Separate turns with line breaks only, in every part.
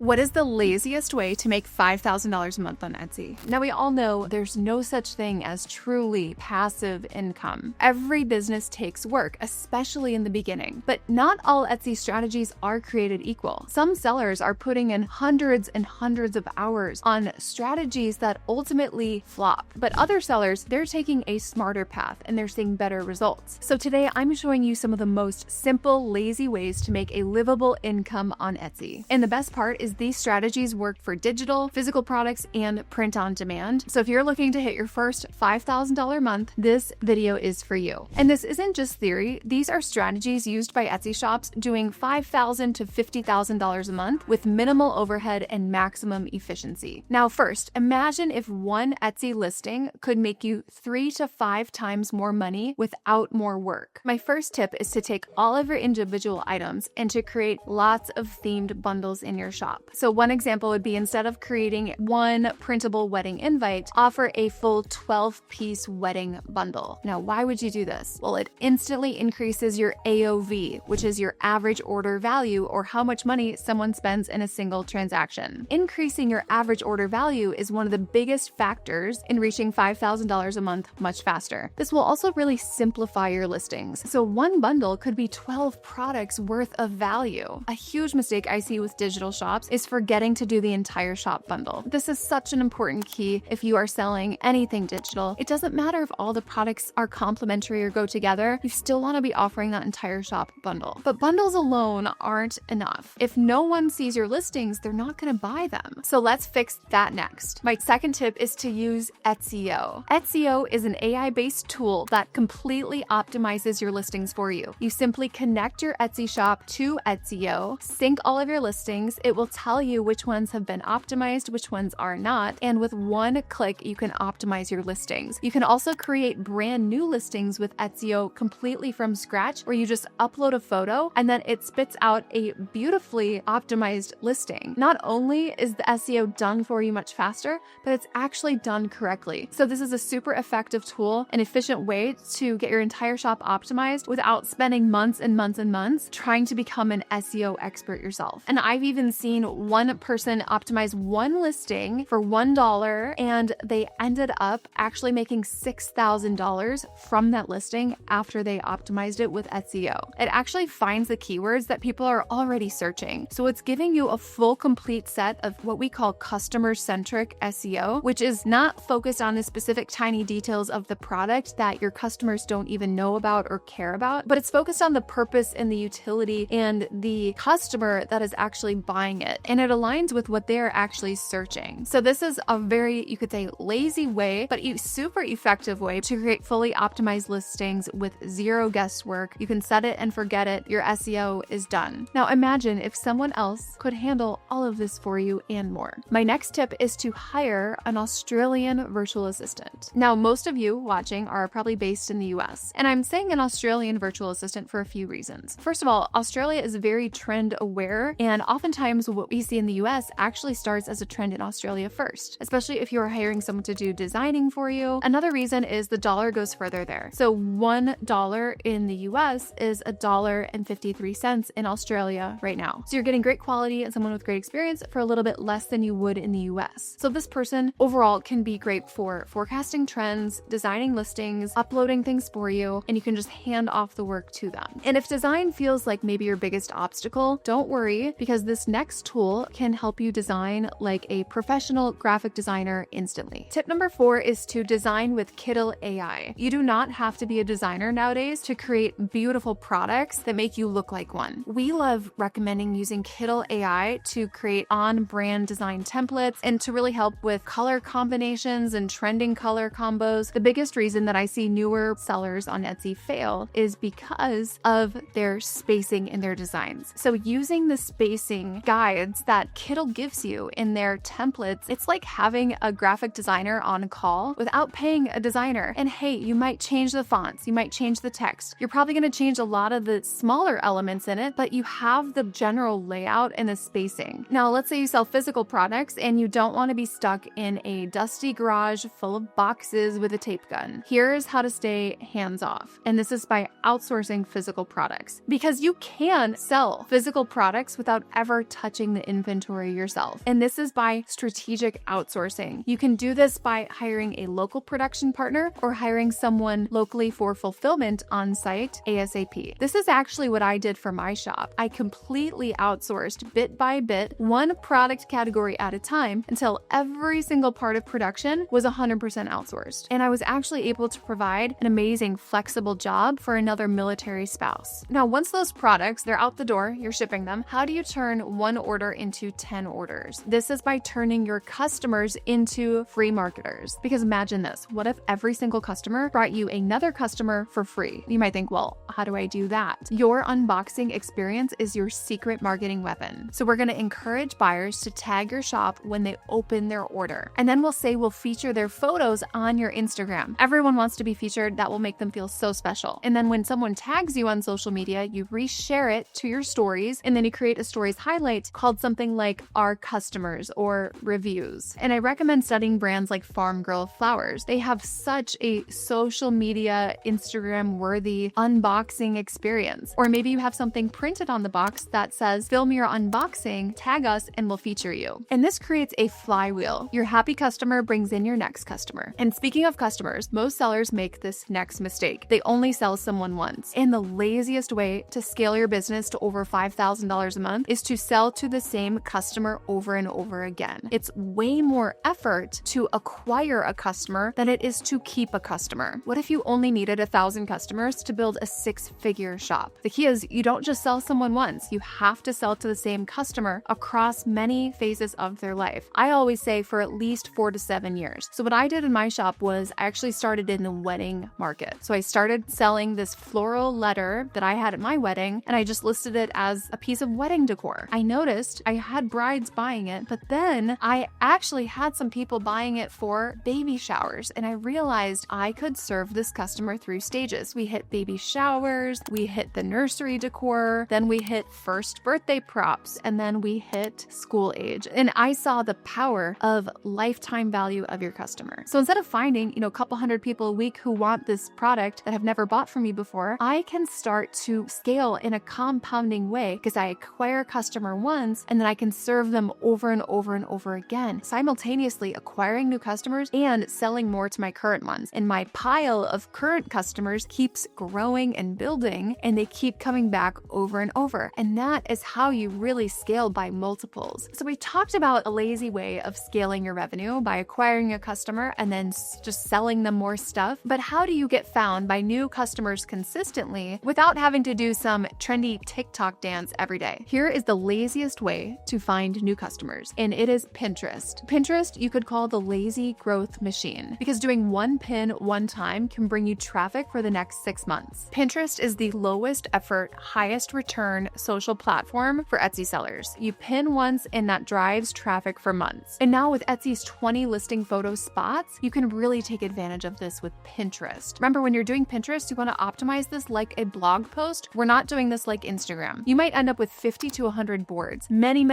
What is the laziest way to make $5,000 a month on Etsy? Now, we all know there's no such thing as truly passive income. Every business takes work, especially in the beginning. But not all Etsy strategies are created equal. Some sellers are putting in hundreds and hundreds of hours on strategies that ultimately flop. But other sellers, they're taking a smarter path and they're seeing better results. So today, I'm showing you some of the most simple, lazy ways to make a livable income on Etsy. And the best part is these strategies work for digital, physical products, and print on demand. So if you're looking to hit your first $5,000 month, this video is for you. And this isn't just theory. These are strategies used by Etsy shops doing $5,000 to $50,000 a month with minimal overhead and maximum efficiency. Now, first, imagine if one Etsy listing could make you 3 to 5 times more money without more work. My first tip is to take all of your individual items and to create lots of themed bundles in your shop. So one example would be, instead of creating one printable wedding invite, offer a full 12-piece wedding bundle. Now, why would you do this? Well, it instantly increases your AOV, which is your average order value, or how much money someone spends in a single transaction. Increasing your average order value is one of the biggest factors in reaching $5,000 a month much faster. This will also really simplify your listings. So one bundle could be 12 products worth of value. A huge mistake I see with digital shops is forgetting to do the entire shop bundle. This is such an important key if you are selling anything digital. It doesn't matter if all the products are complementary or go together, you still want to be offering that entire shop bundle. But bundles alone aren't enough. If no one sees your listings, they're not going to buy them. So let's fix that next. My second tip is to use Etsy. Etsy is an AI-based tool that completely optimizes your listings for you. You simply connect your Etsy shop to Etsy, sync all of your listings. It will tell you which ones have been optimized, which ones are not, and with one click, you can optimize your listings. You can also create brand new listings with Etsy completely from scratch, where you just upload a photo and then it spits out a beautifully optimized listing. Not only is the SEO done for you much faster, but it's actually done correctly. So this is a super effective tool, an efficient way to get your entire shop optimized without spending months and months and months trying to become an SEO expert yourself. And I've even seen one person optimize one listing for $1, and they ended up actually making $6,000 from that listing after they optimized it with Etsy. It actually finds the keywords that people are already searching. So it's giving you a full, complete set of what we call customer-centric SEO, which is not focused on the specific tiny details of the product that your customers don't even know about or care about, but it's focused on the purpose and the utility and the customer that is actually buying it. And it aligns with what they're actually searching. So this is a very, you could say, lazy way, but a super effective way to create fully optimized listings with zero guesswork. You can set it and forget it. Your SEO is done. Now imagine if someone else could handle all of this for you and more. My next tip is to hire an Australian virtual assistant. Now, most of you watching are probably based in the US, and I'm saying an Australian virtual assistant for a few reasons. First of all, Australia is very trend aware, and oftentimes what we see in the US actually starts as a trend in Australia first, especially if you're hiring someone to do designing for you. Another reason is the dollar goes further there. So $1 in the US is $1.53 in Australia right now. So you're getting great quality and someone with great experience for a little bit less than you would in the US. So this person overall can be great for forecasting trends, designing listings, uploading things for you, and you can just hand off the work to them. And if design feels like maybe your biggest obstacle, don't worry, because this next tool can help you design like a professional graphic designer instantly. Tip number 4 is to design with Kittl AI. You do not have to be a designer nowadays to create beautiful products that make you look like one. We love recommending using Kittl AI to create on-brand design templates and to really help with color combinations and trending color combos. The biggest reason that I see newer sellers on Etsy fail is because of their spacing in their designs. So using the spacing guides that Kittl gives you in their templates, it's like having a graphic designer on call without paying a designer. And hey, you might change the fonts, you might change the text. You're probably going to change a lot of the smaller elements in it, but you have the general layout and the spacing. Now, let's say you sell physical products and you don't want to be stuck in a dusty garage full of boxes with a tape gun. Here's how to stay hands-off. And this is by outsourcing physical products, because you can sell physical products without ever touching stocking the inventory yourself. And this is by strategic outsourcing. You can do this by hiring a local production partner or hiring someone locally for fulfillment on site ASAP. This is actually what I did for my shop. I completely outsourced bit by bit, one product category at a time, until every single part of production was 100% outsourced. And I was actually able to provide an amazing flexible job for another military spouse. Now, once those products, they're out the door, you're shipping them, how do you turn one order into 10 orders? This is by turning your customers into free marketers. Because imagine this, what if every single customer brought you another customer for free? You might think, well, how do I do that? Your unboxing experience is your secret marketing weapon. So we're going to encourage buyers to tag your shop when they open their order. And then we'll say we'll feature their photos on your Instagram. Everyone wants to be featured. That will make them feel so special. And then when someone tags you on social media, you reshare it to your stories, and then you create a stories highlight called something like Our Customers or Reviews. And I recommend studying brands like Farm Girl Flowers. They have such a social media, Instagram-worthy unboxing experience. Or maybe you have something printed on the box that says, film your unboxing, tag us, and we'll feature you. And this creates a flywheel. Your happy customer brings in your next customer. And speaking of customers, most sellers make this next mistake. They only sell someone once. And the laziest way to scale your business to over $5,000 a month is to sell to the same customer over and over again. It's way more effort to acquire a customer than it is to keep a customer. What if you only needed 1,000 customers to build a 6-figure shop? The key is you don't just sell someone once. You have to sell to the same customer across many phases of their life. I always say for at least 4 to 7 years. So what I did in my shop was I actually started in the wedding market. So I started selling this floral letter that I had at my wedding, and I just listed it as a piece of wedding decor. I noticed I had brides buying it, but then I actually had some people buying it for baby showers, and I realized I could serve this customer through stages. We hit baby showers, we hit the nursery decor, then we hit first birthday props, and then we hit school age. And I saw the power of lifetime value of your customer. So instead of finding, a couple hundred people a week who want this product that have never bought from me before, I can start to scale in a compounding way because I acquire a customer once and then I can serve them over and over and over again, simultaneously acquiring new customers and selling more to my current ones. And my pile of current customers keeps growing and building, and they keep coming back over and over. And that is how you really scale by multiples. So we talked about a lazy way of scaling your revenue by acquiring a customer and then just selling them more stuff. But how do you get found by new customers consistently without having to do some trendy TikTok dance every day? Here is the laziest way to find new customers, and it is Pinterest. Pinterest you could call the lazy growth machine because doing one pin one time can bring you traffic for the next 6 months. Pinterest is the lowest effort, highest return social platform for Etsy sellers. You pin once and that drives traffic for months. And now with Etsy's 20 listing photo spots, you can really take advantage of this with Pinterest. Remember, when you're doing Pinterest, you want to optimize this like a blog post. We're not doing this like Instagram. You might end up with 50 to 100 boards, many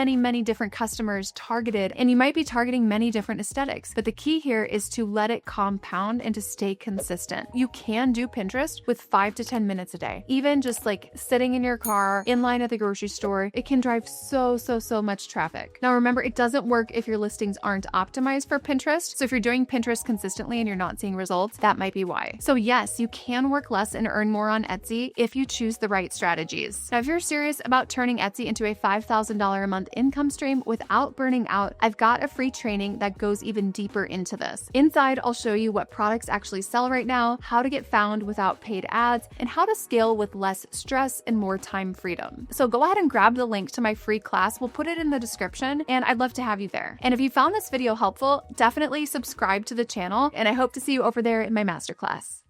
different customers targeted, and you might be targeting many different aesthetics. But the key here is to let it compound and to stay consistent. You can do Pinterest with 5 to 10 minutes a day. Even just like sitting in your car, in line at the grocery store, it can drive so much traffic. Now remember, it doesn't work if your listings aren't optimized for Pinterest. So if you're doing Pinterest consistently and you're not seeing results, that might be why. So yes, you can work less and earn more on Etsy if you choose the right strategies. Now, if you're serious about turning Etsy into a $5,000 a month income stream without burning out, I've got a free training that goes even deeper into this. Inside, I'll show you what products actually sell right now, how to get found without paid ads, and how to scale with less stress and more time freedom. So go ahead and grab the link to my free class. We'll put it in the description, and I'd love to have you there. And if you found this video helpful, definitely subscribe to the channel, and I hope to see you over there in my masterclass.